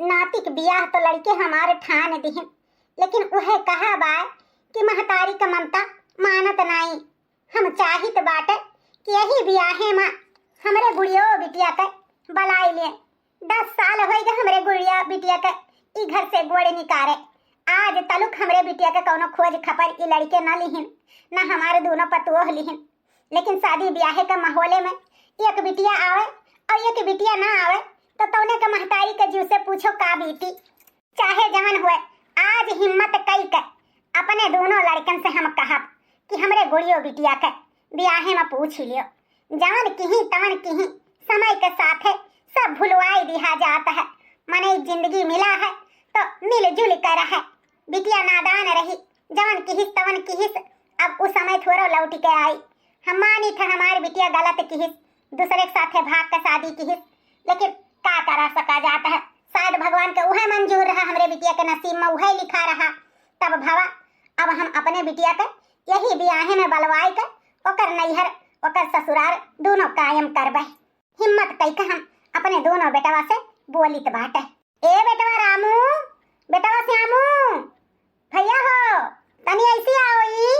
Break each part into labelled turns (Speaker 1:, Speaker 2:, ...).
Speaker 1: नातिक बियाह तो लड़के हमारे ठान दिहन, लेकिन उहे कहा बा कि महतारी का ममता मानत नाई। हम चाहित बाटे कि यही बियाहे में हमरे गुड़िया बिटिया के बलाई ले। 10 साल हो गए हमरे गुड़िया बिटिया के ई घर से गोड़े निकारे। आज तलुक हमरे बिटिया के कौनो खोज खबर ई लड़के न लिहिन, न हमारे दोनों पतोह लिहिन। लेकिन शादी ब्याहे के माहौले में एक बिटिया आवे और एक बिटिया ना आवे तो तौने के महतारी के जीव से पूछो का बीती। चाहे जवन हुए, आज हिम्मत कई के अपने दोनों लड़कन से हम कहब कि हमरे गुड़ियो बिटिया के ब्याहे में पूछ लियो। जवन किही तवन किही समय के साथे सब भुलवाई दिया जाता है। मने जिंदगी मिला है तो मिलजुल कर है। बिटिया नादान रही, जवन किहिस तवन किहिस, अब उस समय थोड़ा लौट के आई। हम मानी था हमारी बिटिया गलत किहिस, दूसरे के साथे भाग के शादी किहिस, लेकिन का करा सका जाता है। शायद भगवान के उहे मंजूर रहा, हमरे बिटिया के नसीब में उहे लिखा रहा। तब भवा अब हम अपने बिटिया के यही ब्याहे में बलवाई के ओकर नैहर ओकर ससुराल दोनों कायम करबे। हिम्मत कई के हम अपने दोनों बेटवा से बोलित बाटे। ए बेटवा रामू, बेटवा श्यामू, भैया हो तनी ऐसी आओई।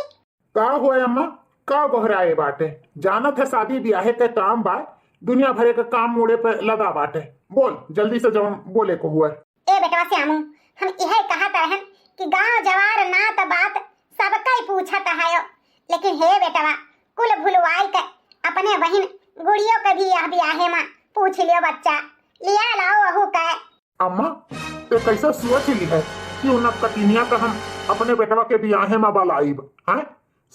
Speaker 2: का होए अम्मा, का गोहराए बाटे? जानत है शादी ब्याहे के काम बा, दुनिया भरे के काम मुड़े पे लगा बाटे। बोल जल्दी से जवन बोले को हुआ।
Speaker 1: ए बेटवा श्यामू, हम यह कहत रहन कि गांव जवार नात बात सबका ही पूछत है, लेकिन हे बेटवा कुल भुलवाई के अपने बहन गुड़ियों के भी यह ब्याहे में पूछ लियो। बच्चा लिया लाओ वहू का।
Speaker 2: अम्मा ते कैसा सोच ली है कि उन कटिनिया का हम अपने बेटवा के ब्याहे में बलाईब हैं?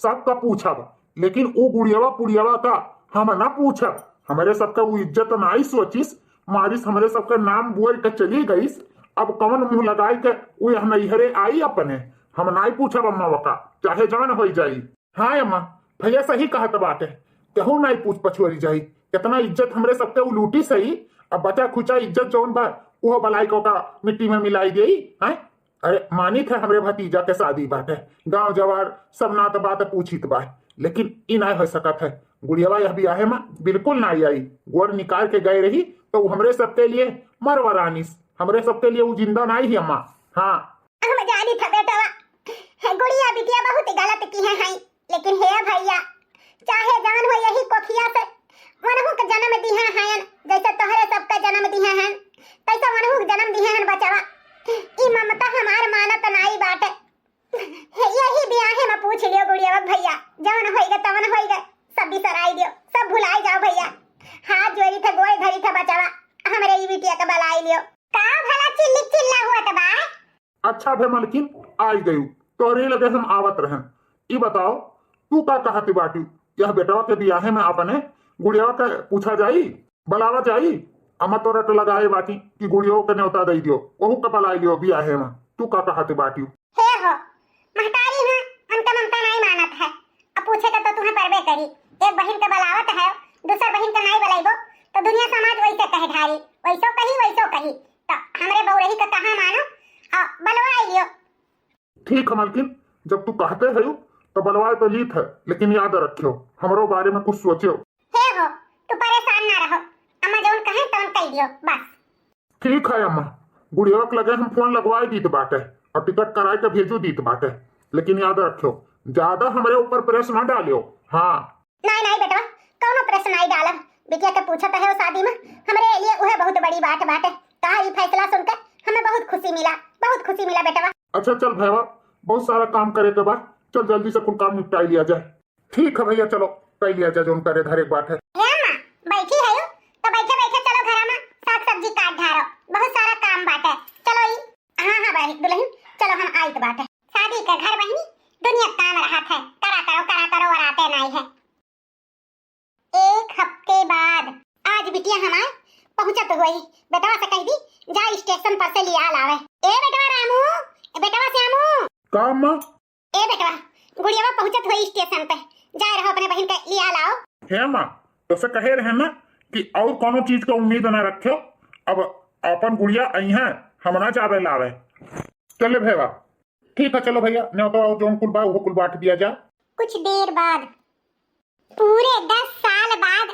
Speaker 2: सबका पूछब, लेकिन वो गुड़ियावा पुड़ियावा का हम ना पूछब। हमारे सबका वो इज्जत नाई सोचिस, मारिस हमरे सबका नाम बोल के चली गईस। अब कौन मुंह लगाई के वो नैहरे आई अपने, हम नाई पूछब अम्मा वका, चाहे जान हो जाई। हाँ अम्मा, भैया सही कहत बाटे, कहूँ नाई पूछ पछुआरी जाई। कितना इज्जत हमरे सबके वो लूटी सही, अब बचा खुचा इज्जत जौन बा वो बलाई को का मिट्टी में मिलाई गई है। अरे मानी थे हमरे भतीजा के शादी बाटे, गांव जवार सब नात बात पूछित बा, लेकिन इ ना हो सकत है। गुड़ियावा यह ब्याहे में बिल्कुल ना आई। गोर निकाल के गए रही तो वो हमरे सबके लिए मरवरानिस, हमरे सबके लिए वो जिंदा नहीं ही अम्मा। हाँ
Speaker 1: हम जानी था बेटवा, है गुड़िया बिटिया बहुत गलत की है, लेकिन हे भैया चाहे जान हो यही कोखिया से मनहु के जन्म दिया हैं, जैसे तोहरे सबका जन्म दिया हैं तैसा मनहु के जन्म दिया हैं। बचवा ई ममता हमार मानत नाई बाटे। यही ब्याहे में पूछ लियो गुड़िया भैया, जवन होइगे तवन होइगे, सब बिसराई दियो, सब भुलाई जाओ भैया। हाथ जोड़ी थे गोड़ धरी थे बचवा, हमरे ई बिटिया के बलाई लियो। का भला चिल्ली चिल्ला हुआ बा?
Speaker 2: अच्छा भे मलकिन आई गई, तोरे लगे हम आवत रहन। ई बताओ तू का कहती बाटी, यह बेटवा के ब्याहे में अपने गुड़िया के पूछा जाई, बलावा जाई? अम्मा तोरा तो लगाए बाटी कि गुड़िया के न्योता दे दियो, ओहू के बलाई लियो ब्याहे में। तू का कहती बाटी?
Speaker 1: हे हो महतारी हां, हमका ममता नहीं मानत है। अब पूछेगा तो तुम्हें परबे करी। एक बहन के बलावत है, दूसर बहन के नहीं बलाइबो तो दुनिया समाज वैसे कहे ढारी, वैसो कही तो हमरे बौरही का कहां मानो और बलवाई लियो।
Speaker 2: ठीक है मलकिन, जब तू कहते है तो बलवाए तो लीत है, लेकिन याद रखियो हमरो बारे में कुछ सोचियो।
Speaker 1: हे हो तू परेशान ना रहो, अम्मा जोन कहे तोन कह दियो बस।
Speaker 2: ठीक है अम्मा, गुड़िया के लगे हम फोन लगवाए दीत बाटे और टिकट कराए के भेजू दीत बाटे, लेकिन याद रखियो ज्यादा हमारे ऊपर प्रेस ना डालियो। हाँ
Speaker 1: नहीं नहीं बेटवा, कौनो प्रश्न नहीं डाला। बिटिया के पूछत है शादी में, हमरे लिए उहे बहुत बड़ी बात बाटे। कहा ये फैसला सुनकर हमें बहुत खुशी मिला बेटवा।
Speaker 2: अच्छा चल भैया, बहुत सारा काम करे के बाद चल जल्दी से कुल काम निपटाई लिया जाए। ठीक है भैया, चलो कर लिया जाए, जो करे धर एक बात है।
Speaker 1: बैठी है तो बैठे बैठे चलो घर में साग सब्जी काट ढारो, बहुत सारा काम बाटे। चलो ई हाँ बहनी दुल्हन, चलो हम आइत बाटे। शादी का घर बहनी दुनिया काम रहा है, करा करो और आते नहीं है। 1 हफ्ते बाद आज बिटिया हमार पहुंचत हुई। बेटवा से कह दी जा स्टेशन पर से लिया लावे। ए बेटवा रामू, ए बेटवा श्यामू।
Speaker 2: का अम्मा?
Speaker 1: ए बेटवा गुड़ियावा पहुंचत हुई स्टेशन पे, जा रहो अपने बहन के लिया लाओ।
Speaker 2: हे अम्मा, तो से कहे रहे ना कि और कोनो चीज का उम्मीद ना रखियो। अब अपन गुड़िया आई है, हम ना जावे लावे। चले भैया, ठीक है चलो भैया, न्योता और जोन कुल बा वो कुल बांट दिया जा।
Speaker 1: कुछ देर बाद पूरे 10 साल बाद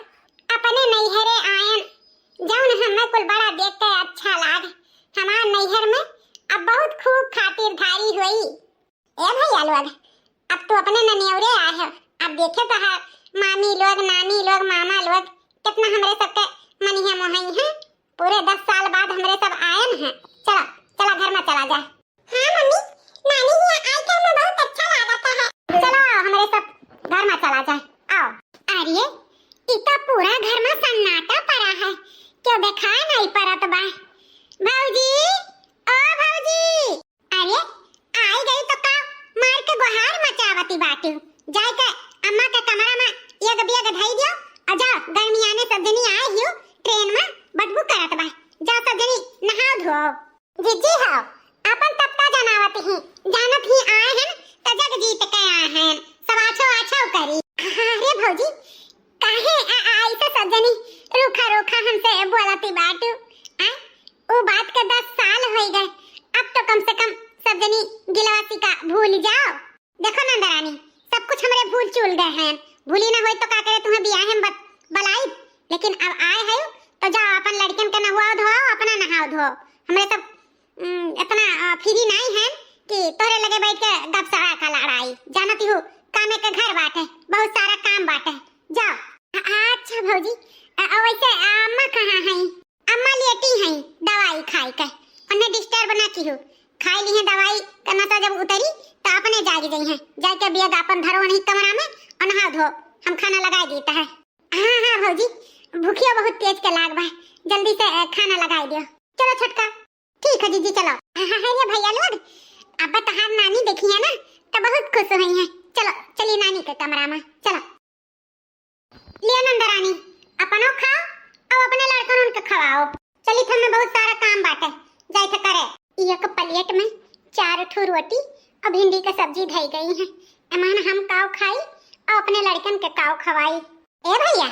Speaker 1: अपने नैहरे आयन, जौन हमें कुल बड़ा देख के अच्छा लाग। हमार बहुत खूब खातिरदारी हुई। ए भैया लोग, अब तो अपने ननियौरे आए हैं। अब देखे तो है मामी लोग, नानी लोग, मामा लोग कितना हमरे सबके मनिया मोहई हैं। पूरे 10 साल बाद हमरे सब आए हैं। चलो चलो घर में चला जाए। हाँ मम्मी, नानी ही आई के हमें बहुत अच्छा लगता है। चलो हमरे सब घर में चला जाए। आओ। अरे इतना पूरा घर में सन्नाटा पड़ा है, क्यों दिखाई नहीं पड़त बा? भौजी, ओ भौजी, अरे आई गई तो का मार के गुहार मचावती बाटू। जाए के अम्मा के कमरा में एक बिया धई दियो और जा गर्मी आने सब जनी आए हियो ट्रेन में बदबू करत बा। जा सब जनी नहाओ धो। जीजी हां अपन तपता जनावत ही जानत ही आए हैं त जग जीत के आए हैं। सब आछो करी। अरे भौजी काहे आई से सब जनी रूखा हमसे बोलती बाटू। वो बात के 10 साल हो गए। अब तो कम से कम सब जनी गिलवासी का भूल जाओ। देखो नंदरानी, सब कुछ हमरे भूल चूल गए हैं। भूली ना होई तो का करे तुम्हें बियाह में बलाई। लेकिन अब आए है तो जाओ अपन लड़कन के नहाओ धो, अपना नहाओ धो। हमरे सब इतना फ्री नहीं है कि तोरे लगे बैठ के गपसड़ा का लड़ाई। जानती हो कामे के घर बाटे, बहुत सारा काम बाटे। जाओ। अच्छा भौजी, वैसे अम्मा कहाँ हैं? अम्मा लेटी हैं दवाई खाई के। उन्हें डिस्टर्ब ना की हो। खाई ली है दवाई का नशा जब उतरी तो अपने जाग गई हैं। जाके बियद अपन धरो नहीं कमरा में और नहा धो। हम खाना लगा देता है। हाँ भौजी, भूखिया बहुत तेज के लाग बा। जल्दी से खाना लगा दियो। चलो छोटका। ठीक है जीजी चलो। ये भैया लोग, अब तहार नानी देखी है ना तो बहुत खुश हुई है। चलो चलिए नानी के कमरा में। चलो लियो नंदरानी, अपनो खाओ और अपने लड़कन उनके खवाओ। चली थे में बहुत सारा काम बाटे जाई थे करे। एक प्लेट में 4 ठो रोटी और भिंडी के सब्जी धई गई है। एमान हम काव खाई और अपने लड़कन के काव खवाई। ए भैया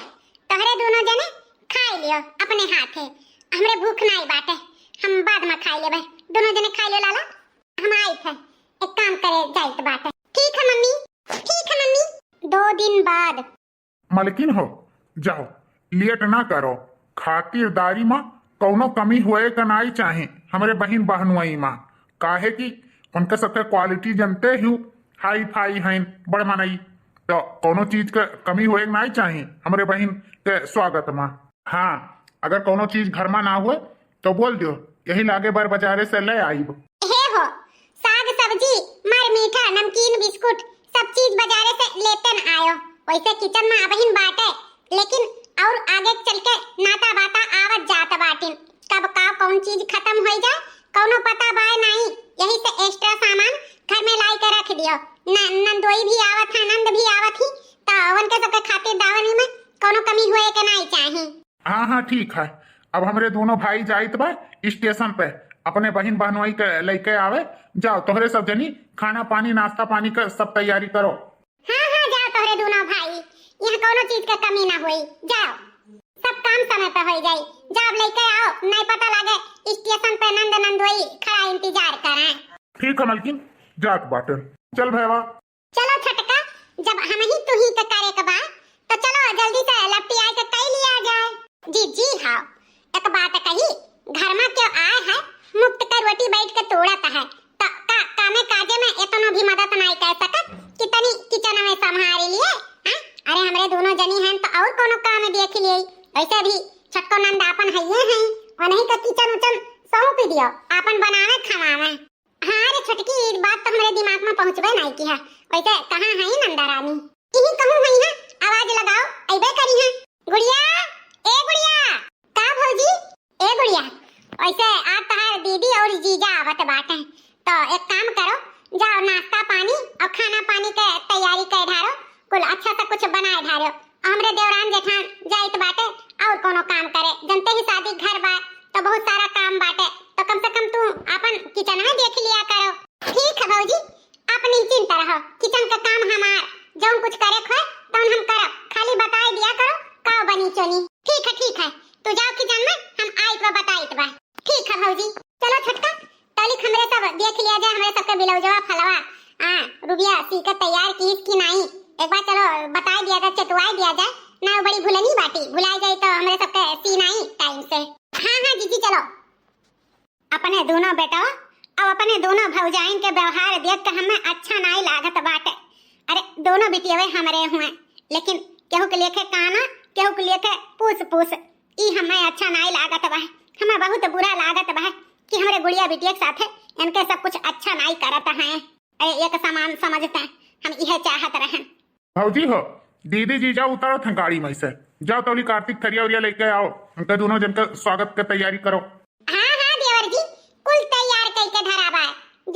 Speaker 1: तोहरे दोनों जने खाई लियो अपने हाथे। हमरे भूख नहीं बाटे, हम बाद में खाई लेबे। दोनों जने खाई लो लाला। हम आई थे एक काम करे जाइत बाटे। ठीक है मम्मी, ठीक है मम्मी। 2 दिन बाद।
Speaker 2: मलकिन हो जाओ, लेट ना करो। खातिरदारी माँ कौनो कमी हुए का नहीं चाहे हमरे बहन बहनुआई माँ। काहे कि उनके सबके क्वालिटी जनते ही हाई फाई हैं बड़ मनई। तो कोनो चीज के कमी हुए नहीं चाहे हमरे बहन के स्वागत माँ। हाँ अगर कोनो चीज घर में ना हुए तो बोल दियो, यही लागे बार बाजारे से ले आईब।
Speaker 1: हे हो साग सब्जी मर मीठा नमकीन बिस्कुट सब चीज बाजारे से लेते न आयो। वैसे किचन में अबहिन बाटे, लेकिन और आगे चल के नाता बाता आवत जात बाटिन। कब का कौन चीज खत्म हो जाए कौनो पता बाय नहीं। यही से एक्स्ट्रा सामान घर में लाई के रख दियो। नंदोई भी आवत है, नंद भी आवत ही तो उनके सबके खातिर दावनी में कौनो कमी हुए के नहीं चाहे।
Speaker 2: हाँ ठीक है। अब हमरे दोनों भाई जाइत बा स्टेशन पे अपने बहन बहनोई के लेके आवे। जाओ तोहरे सब जनी खाना पानी नाश्ता पानी का सब तैयारी करो।
Speaker 1: हाँ जाओ तोहरे दोनों भाई, यहाँ कोनो चीज का कमी ना हुई। जाओ सब काम समय पे हो जाए। जाओ लेके आओ, नहीं पता लगे स्टेशन पे नंद नंदोई खड़ा इंतजार करें।
Speaker 2: ठीक है मलकिन, जात बाटन। चल भैया
Speaker 1: चलो छटका, जब हम ही तू ही के करे के बा तो चलो जल्दी से लपटी आई के कई लिया जाए। जी हाँ एक बात कही, घर में क्यों आए है मुफ्त का रोटी बैठ के तोड़ता है तो कामे काजे में इतना भी मदद नहीं कर सकत कि तनी किचन में संभाल लिए। अरे हमरे दोनों जनी हैं तो और कोनो काम देख लिए। वैसे भी छटको नंद आपन हइये हैं, उन्हीं का किचन उचन सौंप दियो अपन बनावे खावे। हाँ रे छटकी, इस बात तो हमारे दिमाग में पहुंचबे नहीं की है। वैसे कहाँ है नंदा रानी? यही कहूँ है ना, आवाज लगाओ अइबे करी है। गुड़िया, ए गुड़िया। का भौजी? ए गुड़िया, वैसे आज तहार दीदी और जीजा आवत बाटे तो एक काम करो, जाओ नाश्ता पानी और खाना पानी के तैयारी कर ढारो। कुल अच्छा सा कुछ बनाए ढारो। हमरे देवरान जेठान जाइत बाटे और कोनो काम करे। जनते ही शादी घर बा तो बहुत सारा काम बाटे, तो कम से कम तू अपन किचन में देख लिया करो। ठीक है भौजी, आप निश्चिंत रहो। किचन का काम हमार जो कुछ करे खोए तो हम करब, खाली बताई दिया करो का बनी चोनी। ठीक है तू जाओ किचन में, हम आइत बा बताइत बा। ठीक है भौजी। चलो छटका तलिक हमरे सब देख लिया जाए। हमरे सबके बिलौजवा फलवा रुबिया सी का तैयार की नहीं, एक बार चलो बताई दिया जाए, चटवाई दिया जाए ना। बड़ी भूलनी बाटी भुलाई जाए तो हमरे सबके सी नहीं टाइम से। हाँ जीजी चलो। अपने दोनों बेटा अब अपने दोनों भौजाइन के व्यवहार देख के हमें अच्छा नहीं लागत बाटे। अरे दोनों बिटियावे हमरे हुए, लेकिन केहू के लेके काना केहू के लेके पूस पूस, ई हमें अच्छा नहीं लागत बा। हमें बहुत बुरा लागत बा कि हमारे गुड़िया बिटिया के साथे इनके सब कुछ अच्छा नहीं करत हैं। अरे एक समान समझते हैं, हम यह चाहत रहें।
Speaker 2: भौजी हो, दीदी जीजा उतारो थे गाड़ी में से, जाओ तोली कार्तिक थरिया उरिया लेके आओ, उनके दोनों जन का स्वागत की तैयारी करो।
Speaker 1: हाँ हाँ देवर जी, कुल तैयार करके धरा बा,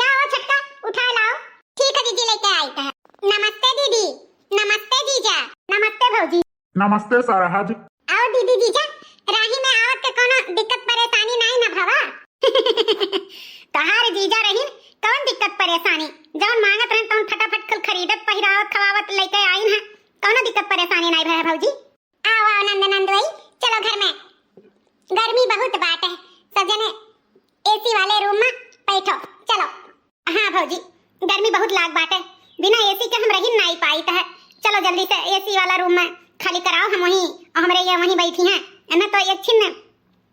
Speaker 1: जाओ छक्का उठा लाओ। ठीक है दीदी, लेके आई है। नमस्ते दीदी, नमस्ते जीजा, नमस्ते भौजी।
Speaker 2: नमस्ते साराज।
Speaker 1: आओ दीदी जीजा, राही में आवत के कोनो दिक्कत परेशानी नहीं ना भवा। तहार जीजा रही कौन दिक्कत परेशानी, जौन मांगत रहन तौन फटाफट कल खरीदत पहिरावत खवावत लेके आईन है, कोनो दिक्कत परेशानी नहीं भया भौजी। आओ आओ नंद भाई, चलो घर में, गर्मी बहुत बाट है, सब जने एसी वाले रूम में बैठो चलो। हाँ भौजी, गर्मी बहुत लाग बाटे, बिना एसी के हम रह नहीं पाई है। चलो जल्दी से एसी वाला रूम में खाली कराओ, हम वहीं हमरे ये वहीं बैठी हैं। इन्हें तो एक छिन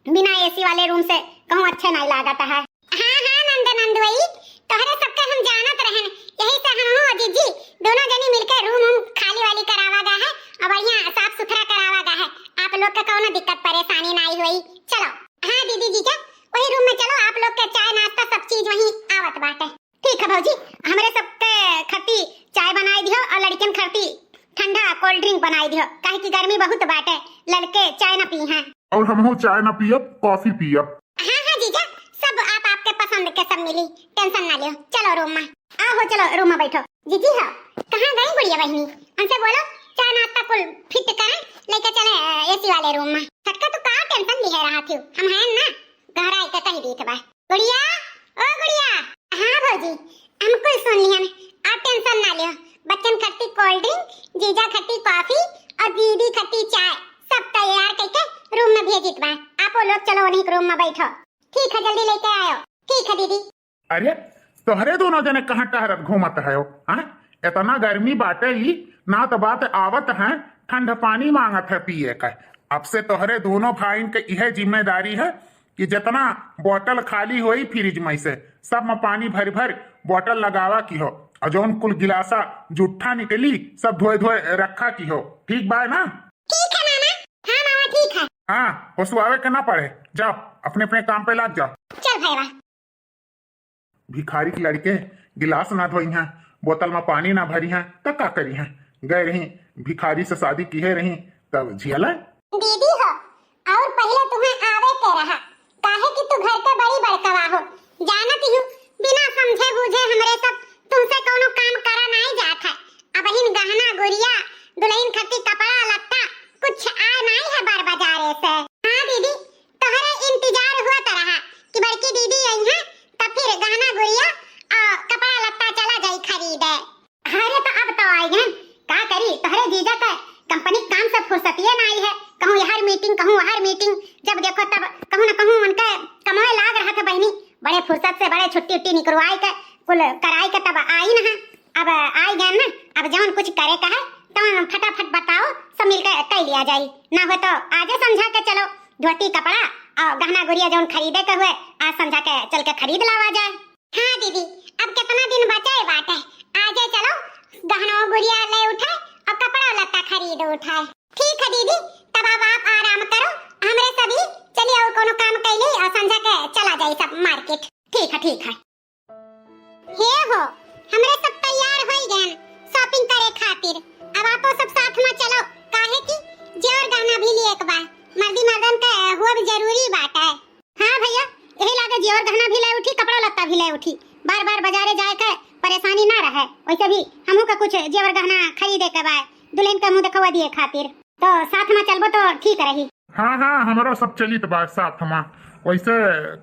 Speaker 1: बिना एसी वाले रूम से कहूँ अच्छा नहीं लागता है। हाँ हाँ नंद भाई, तोहरे सबके हम जानत रहन, यही से हम हो जीजी दोनों जनी मिलकर रूम खाली वाली करावा गा है और बढ़िया साफ सुथरा करावा गा है। आप लोग का कोनो दिक्कत परेशानी नहीं हुई। चलो हाँ दीदी जीजा, वही रूम में चलो, आप लोग का चाय नाश्ता सब चीज वहीं आवत बाटे। ठीक है भौजी, हमरे सबके खती चाय बनाई दियो और लड़कियन खती ठंडा कोल्ड ड्रिंक बनाई दियो, काहे की गर्मी बहुत बाटे, लड़के चाय न पी हैं।
Speaker 2: और हम हो चाय न पियब, कॉफी पियब।
Speaker 1: हाँ हाँ जीजा, सब आप आपके पसंद के सब मिली, टेंशन ना लियो। चलो रूम में आओ, चलो रूम में बैठो। जीजी हाँ, कहाँ गई गुड़िया बहनी, हमसे बोलो चाय नाश्ता कुल फिट करें, लेके चले एसी वाले रूम में। छटका तो का टेंशन ले रहा थी, हम हैं ना, घर आई के कही दी बा। गुड़िया ओ गुड़िया। हाँ भौजी, हम कुल सुन लियन, आप टेंशन ना लियो। बच्चन खट्टी कोल्ड ड्रिंक, जीजा खट्टी कॉफी और दीदी खट्टी चाय सब तैयार करके रूम में भेजित बा। आप लोग चलो उन्हीं रूम में बैठो। ठीक है, जल्दी लेके आयो। ठीक है दीदी।
Speaker 2: अरे तोहरे दोनों जने कहाँ टहरत घूमत है हो? इतना गर्मी बाटे ही ना, तो बात आवत है ठंडा पानी मांगत है पिए का। अब से तोहरे दोनों भाई के यह जिम्मेदारी है कि जितना बोतल खाली होई फ्रिज में से सब में पानी भर भर बोतल लगावा की हो, और जौन कुल गिलासा जूठा निकली सब धोए धोए रखा की हो। ठीक बा ना?
Speaker 1: ठीक है मामा। हाँ मामा ठीक है।
Speaker 2: हाँ, होसुआवे के ना पड़े, जाओ अपने अपने काम पे लग जाओ।
Speaker 1: चल भैया।
Speaker 2: भिखारी की लड़के गिलास ना धोई हैं, बोतल में पानी ना भरी हैं, तब का करी हैं? गए रही भिखारी से शादी की है रही तब झियल
Speaker 1: दीदी हो, और पहले तुम्हें आवे के रहा, काहे कि तू घर के बड़ी बड़कवा हो, जानत हूँ बिना समझे बूझे हमरे सब तुमसे कोनो काम करा नहीं जात है। अब इन गहना गुड़िया दुल्हन खट्टी कपड़ा लत्ता कुछ आ नहीं है बार बाजारे से। हाँ दीदी, तोहरे इंतजार हुआ तो रहा कि बड़की दीदी आई है, तब फिर गहना गुड़िया और कपड़ा लत्ता चला जाई खरीदे। अरे तो अब तो आई है, का करी, तोहरे जीजा का कंपनी काम से फुर्सतिये नहीं है, कहूँ यहाँ मीटिंग कहूँ वहाँ मीटिंग, जब देखो तब कहूँ न कहूँ उनका कमाए लाग रहा था बहनी, बड़े फुर्सत से बड़े छुट्टी उट्टी निकलवाई के कुल कराई के तब आई न। अब आई गए ना, अब जौन कुछ करे का है तो फटाफट बताओ, सब मिलकर कर लिया जाये, ना हो तो आजे समझा के चलो धोती कपड़ा और गहना गुड़िया जौन खरीदे के हुए आज समझा के चल के खरीद लावा जाए। हाँ दीदी, अब कितना दिन बचा है बात है, आजे चलो गहना गुड़िया ले उठाए और कपड़ा लत्ता खरीद उठाए। ठीक है दीदी, तब अब आप आराम करो, हमरे सभी चलिए और कोनो काम कैले और समझा के चला जाए सब मार्केट। ठीक है ठीक है। हे हो, हमरे सब तैयार हो गए शॉपिंग करे खातिर, अब आप सब साथ में चलो, काहे कि जेवर गहना भी लिए एक बार मर्दी मर्दन का हुआ भी जरूरी बात है। हाँ भैया, यही लागे जेवर गहना भी ले उठी, कपड़ा लत्ता भी ले उठी, बार बार बाजारे जाए के परेशानी ना रहे। वैसे भी हमहू का कुछ जेवर गहना खरीदे के बाद दुल्हन का मुंह दिखवा दिए खातिर, तो साथ में चलबो तो ठीक रही।
Speaker 2: हाँ हाँ, हमारा सब चली तो बात साथ हमा, वैसे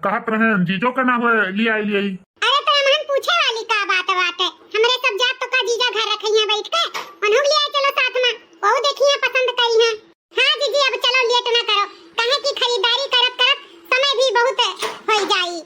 Speaker 2: कहत रहे जीजो का ना हो लिया लिए।
Speaker 1: अरे तो हमहन पूछे वाली का बात है, हमरे सब जात तो का जीजा घर रखिया बैठ के, उन्हों ले आए चलो साथ में, वो देखिए पसंद करी है। हाँ जीजी, अब चलो लेट ना करो, कहे की खरीदारी करत करत समय भी बहुत हो जाई,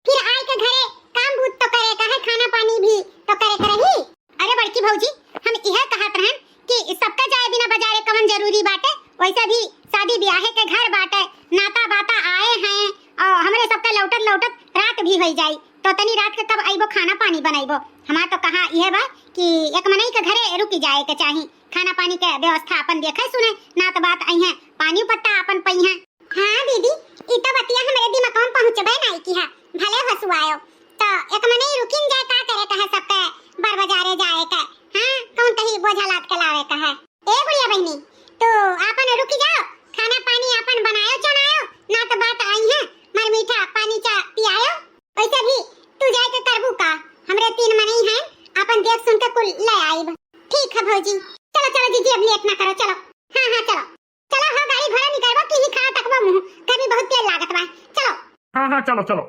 Speaker 1: फिर आए के घरे काम बूत तो करे, कहे खाना पानी भी तो करे करही। अरे बड़की भौजी, हम यह कहत रहन कि सबका जाए बिना बाजारे कवन जरूरी बाटे, वैसे भी शादी ब्याह के घर बाटे, नाता बाता आए हैं और हमरे सबका लौटत लौटत रात भी हो जाई, तो तनी रात के कब आइबो खाना पानी बनाइबो। हमार तो कहा यह बा कि एक मनई के घरे रुकी जाए के चाही, खाना पानी के व्यवस्था अपन देखे सुने ना तो बात आई है पानी पत्ता अपन पई है। हाँ दीदी ई तो बतिया हमरे दिमाग में पहुंचबे नहीं की है, भले हसुआयो तो एक मनई रुकिन जाए का करे कहे सबके बर बाजारे जाए के। हां कौन कही बोझा लाद के लावे का है। ए बुढ़िया बहनी तो आपन रुकी जाओ, खाना पानी अपन बनायो चनायो ना तो बात आई है मर मीठा पानी चा पियायो। वैसे भी तू जाए के करबू का, हमरे 3 मनई हैं अपन देख सुन के कुल ले आईब। ठीक है भौजी, चलो चलो जीजी अब लेट ना करो, चलो। हां हां चलो चलो, हो गाड़ी घोड़ा निकालबो कि ही खा तकबो मुंह, कभी बहुत तेल लागत बा, चलो।
Speaker 2: हाँ हाँ चलो चलो।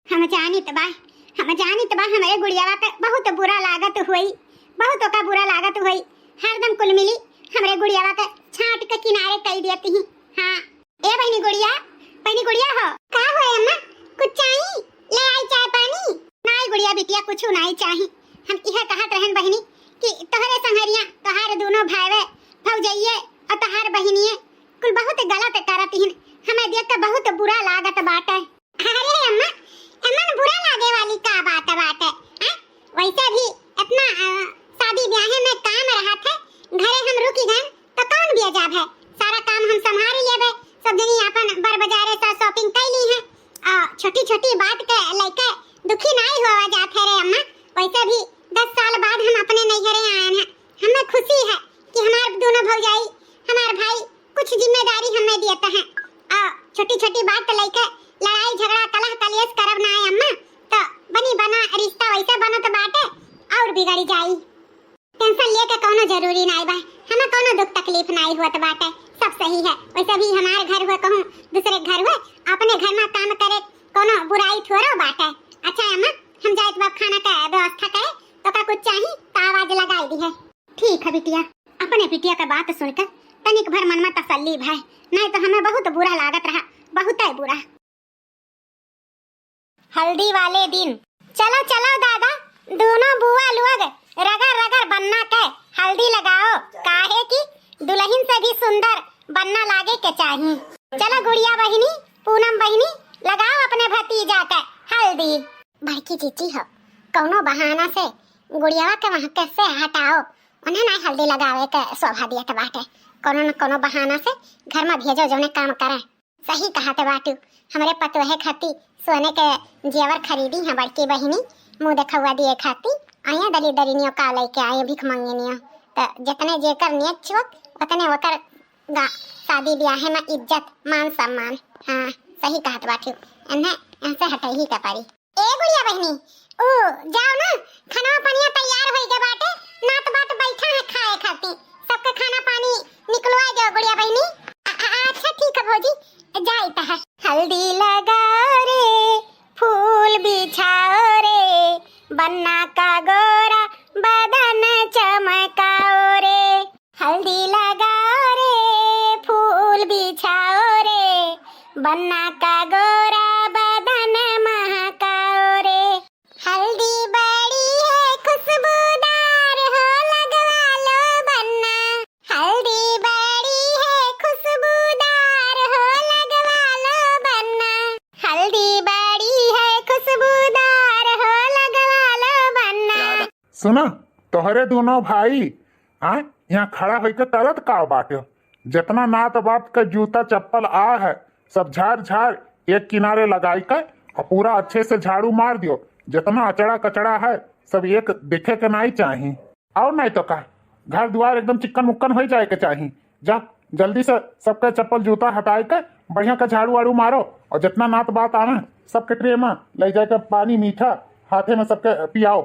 Speaker 1: हम जानित बा हमारे गुड़ियावा के बहुत बुरा लागत हुई, बहुत का बुरा लागत हुई। हरदम कुल मिली हमरे गुड़ियावा के छाट के किनारे कई देती ही। हां ए बहनी गुड़िया हो का होए अम्मा, कुछ चाहिए ले आई चाय पानी? नहीं गुड़िया बिटिया कुछ नहीं चाहिए। हम यह कहत रहन बहनी कि तोहरे संगरिया तोहार दोनों भाईवे भौजइये और तोहार बहनिये कुल बहुत गलत करत हिन, हमें देख के बहुत बुरा लागत बाटे। अरे अम्मा एमन बुरा लागे वाली का बात बाटे, वैसे भी इतना शादी ब्याह में काम रहा थे, घरे हम रुकी गए तो कौन बेजाब है, सारा काम हम संभाल लेबे। सब जनी अपन बर बाजारे से शॉपिंग कैली है और छोटी-छोटी बात के लेके दुखी नहीं होवा जाते रे अम्मा। वैसे भी 10 साल बाद हम अपने नैहरे आए हैं, हमें खुशी है कि हमारे दोनों भौजाई हमारे भाई कुछ जिम्मेदारी हमें देते हैं और छोटी-छोटी बात लेके लड़ाई झगड़ा कलह कलेश करब ना है अम्मा, तो बनी बना रिश्ता वैसे बनत बाटे और बिगड़ जाई। टेंशन लेके कोनो जरूरी नहीं बा, हमें कोनो दुख तकलीफ नहीं होत बाटे, सब सही है। वैसे भी हमारे घर हुए कहूं दूसरे घर हुए अपने घर में काम करे कोनो बुराई थोड़ा बाटे। अच्छा अम्मा हम जाए तो खाना का व्यवस्था करे तो का कुछ चाहिए तो आवाज लगाई दी है। ठीक है बिटिया, अपने बिटिया का बात सुनकर तनिक भर मन में तसल्ली भाई, नहीं तो हमें बहुत बुरा लागत रहा, बहुत ही बुरा। हल्दी वाले दिन चलो चलो दादा, दोनों बुआ लोग रगर रगर बनना के हल्दी लगाओ, काहे की दुल्हन से भी सुंदर बनना लागे के चाहिए। चलो गुड़िया बहिनी पूनम बहिनी लगाओ अपने भतीजा के हल्दी। बड़की जीजी हो कौनो बहाना से गुड़िया के वहां कैसे हटाओ, उन्हें नहीं हल्दी लगावे के शोभा दिया के बाटे, कोनो न कोनो बहाना से घर में भेजो जोने काम करे। सही कहा ते बाटू, हमरे पतोहे खाती सोने के जेवर खरीदी है बड़की बहिनी, मुंह देखवा दिए खाती आया दली दरिनियो का लेके आए भिख मंगनियो, तो जितने जेकर नियत छुक उतने वकर शादी ब्याह में इज्जत मान सम्मान। हाँ सही कहत बाटू, इन्हें ऐसे हटाई ही का पारी। ए गुड़िया बहनी ओ जाओ ना, खाना पानी तैयार होई के बाटे, नात बात बैठा है खाए खाती, सबके खाना पानी निकलवा दो गुड़िया बहनी। अच्छा ठीक है भौजी जाई ता है। हल्दी लगाओ रे फूल बिछाओ रे, बन्ना का गोरा बदन चमकाओ रे। हल्दी लगाओ रे फूल बिछाओ रे, बन्ना का गोरा बदन महकाओ रे। हल्दी बड़ी है खुशबूदार हो लगवा लो बन्ना, हल्दी बड़ी है खुशबूदार हो लगवा लो बन्ना, हल्दी बड़ी है खुशबूदार हो लगवा लो बन्ना।
Speaker 2: सुना तोहरे दोनों भाई हाँ यहाँ खड़ा होकर तरत का बाटे, जितना नात बात का जूता चप्पल आ है सब झाड़ झाड़ एक किनारे लगाई कर और पूरा अच्छे से झाड़ू मार दियो, जितना अचड़ा कचड़ा है सब एक दिखे के नहीं चाहिए, और नहीं तो का घर द्वार एकदम चिक्कन मुक्कन हो जाए के चाहिए। जा जल्दी से सबका चप्पल जूता हटाए के बढ़िया का झाड़ू वाड़ू मारो, और जितना नात बात आवे सबके ट्रे में ले जाकर पानी मीठा हाथे में सबके पियाओ।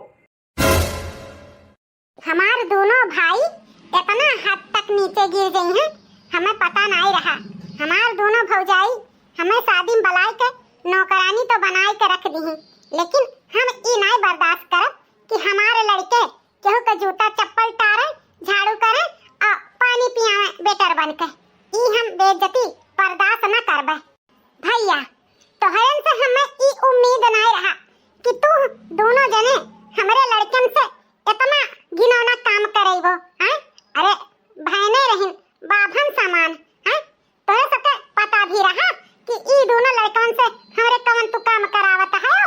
Speaker 1: हमारे दोनों भाई इतना हद तक नीचे गिर गए हैं हमें पता नहीं रहा। हमारे दोनों भौजाई हमें शादी में बुलाए के नौकरानी तो बनाए के रख दी, लेकिन हम ये नहीं बर्दाश्त करब कि हमारे लड़के केहू का जूता चप्पल तारे झाड़ू करे और पानी पियावे बेटर बन के, ई हम बेइज्जती बर्दाश्त न करबे। भैया तोहरन से हमें ई उम्मीद नहीं रहा कि तू दोनों जने हमारे लड़कन से इतना घिनौना काम करेबो। हैं अरे बहने रहिन बाभन समान, हैं तोहे सबके पता भी रहा कि ई दोनों लड़कन से हमरे कवन तू काम करावत है।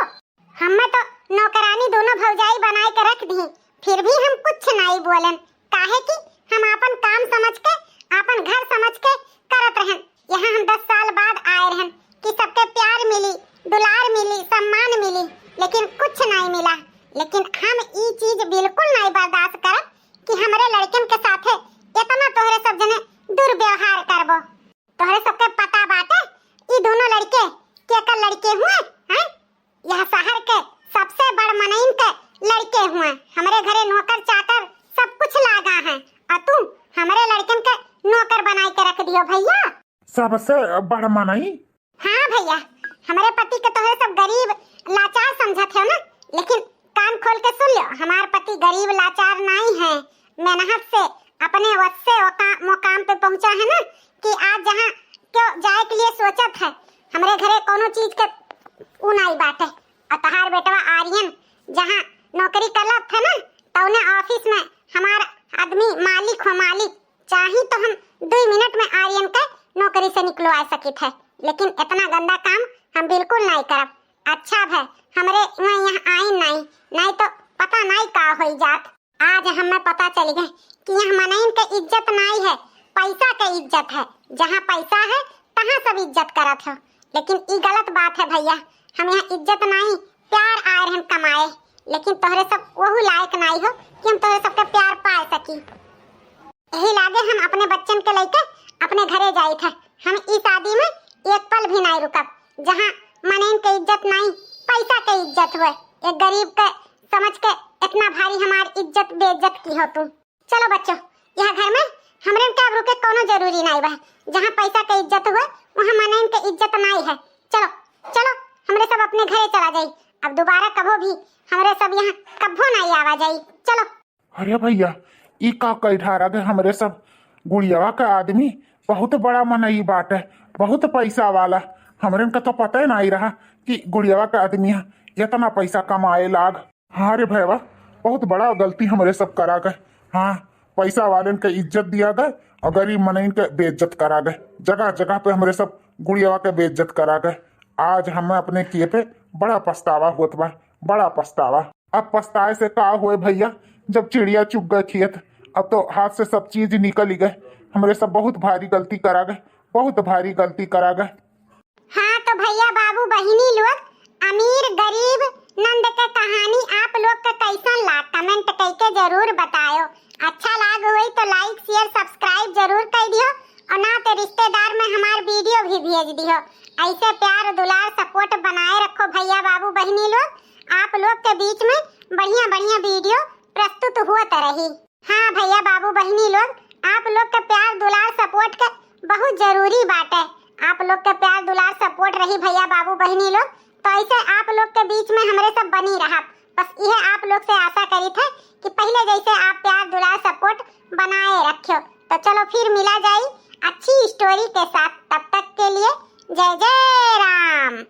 Speaker 1: दुलार मिली, सम्मान मिली, लेकिन कुछ नहीं मिला। लेकिन हम ई चीज बिल्कुल नहीं बर्दाश्त करब कि हमरे लड़कन के साथे इतना तोहरे सब जने दुर्व्यवहार करबो। तोहरे सबके पता बाटे ई दोनों लड़के केकर लड़के हुए हैं? यह शहर के सबसे बड़ मनईन के लड़के हुए। हमरे घरे नौकर चाकर सब कुछ लागा है और तुम हमरे लड़कन के नौकर बनाई के रख दियो भैया।
Speaker 2: सबसे बड़ मनई?
Speaker 1: हाँ भैया, हमारे पति के तोहरे सब गरीब लाचार समझत हो ना, लेकिन कान खोल के सुन लो, हमारे पति गरीब लाचार नहीं है। मेहनत से अपने वश से मुकाम पे पहुंचा है ना कि आज जहाँ क्यों जाए के लिए सोचत है। हमारे घरे कोनो चीज के उ नहीं बाटे। और तहार बेटवा आर्यन जहाँ नौकरी करलत था ना, तो उन्हें ऑफिस में हमार आदमी मालिक हो मालिक, चाही तो हम 2 मिनट में आर्यन के नौकरी से निकलवा सकित है। लेकिन इतना गंदा काम हम बिल्कुल नहीं करब। अच्छा है हमरे यहाँ आई नहीं तो पता नहीं का हो जात। आज हमें पता चल गए कि यहाँ मनईन के इज्जत नहीं है, पैसा के इज्जत है। जहाँ पैसा है तहाँ सब इज्जत करत हो, लेकिन ई गलत बात है भैया। हम यहाँ इज्जत नहीं प्यार आए हैं कमाए, लेकिन तोहरे सब वही लायक नहीं हो कि हम तोहरे सबके प्यार पाए सकी। यही लागे हम अपने बच्चन के लेके अपने घरे जाए थे। हम इस शादी में एक पल भी नहीं रुकब जहाँ मनईन के इज्जत नहीं पैसा के इज्जत हुए। एक गरीब के समझ के इतना भारी हमारी इज्जत बेइज्जत की हो तुम। चलो बच्चों, यह घर में हमरे क्या रुके कोनो जरूरी नहीं बा। जहाँ पैसा के इज्जत हुए वहाँ मनईन के इज्जत नहीं है। चलो चलो हमरे सब अपने घरे चला जाई। अब दोबारा कभो भी हमरे सब यहाँ कभो नहीं आवा जाई। चलो।
Speaker 2: अरे भैया, ई का कई ठारा गए हमरे सब गुड़ियावा का आदमी बहुत बड़ा मनई बात है, बहुत पैसा वाला। हमरे का तो पता ही नहीं रहा कि गुड़ियावा का आदमी इतना पैसा कमाए लाग। हाँ रे भैया, बहुत बड़ा गलती हमरे सब करा गए। हाँ, पैसा वाले के इज्जत दिया गए और गरीब मनईन के बेइज्जत करा गए। जगह जगह पे हमरे सब गुड़ियावा के बेइज्जत करा गए। आज हमें अपने किए पे बड़ा पछतावा होत बा, बड़ा पछतावा। अब पछताए से का हुए भैया, जब चिड़िया चुग गए खेत, अब तो हाथ से सब चीज निकल ही गए। हमरे सब बहुत भारी गलती करा गए, बहुत भारी गलती करा गए।
Speaker 1: हाँ तो भैया बाबू बहिनी लोग, अमीर गरीब नंद के कहानी आप लोग के कैसन लाग कमेंट करके जरूर बताओ। अच्छा लाग हुई तो लाइक शेयर सब्सक्राइब जरूर कर दियो, और ना तो रिश्तेदार में हमार वीडियो भी भेज दियो। ऐसे प्यार दुलार सपोर्ट बनाए रखो भैया बाबू बहिनी लोग। आप लोग के बीच में बढ़िया बढ़िया वीडियो प्रस्तुत होता रही। हाँ भैया बाबू बहिनी लोग, आप लोग के प्यार दुलार सपोर्ट के बहुत जरूरी बात है। आप लोग के प्यार दुलार सपोर्ट रही भैया बाबू बहिनी लोग, तो ऐसे आप लोग के बीच में हमरे सब बनी रहा। बस यह आप लोग से आशा करी थे कि पहले जैसे आप प्यार दुलार सपोर्ट बनाए रखियो। तो चलो फिर मिला जाए अच्छी स्टोरी के साथ। तब तक के लिए जय जय राम।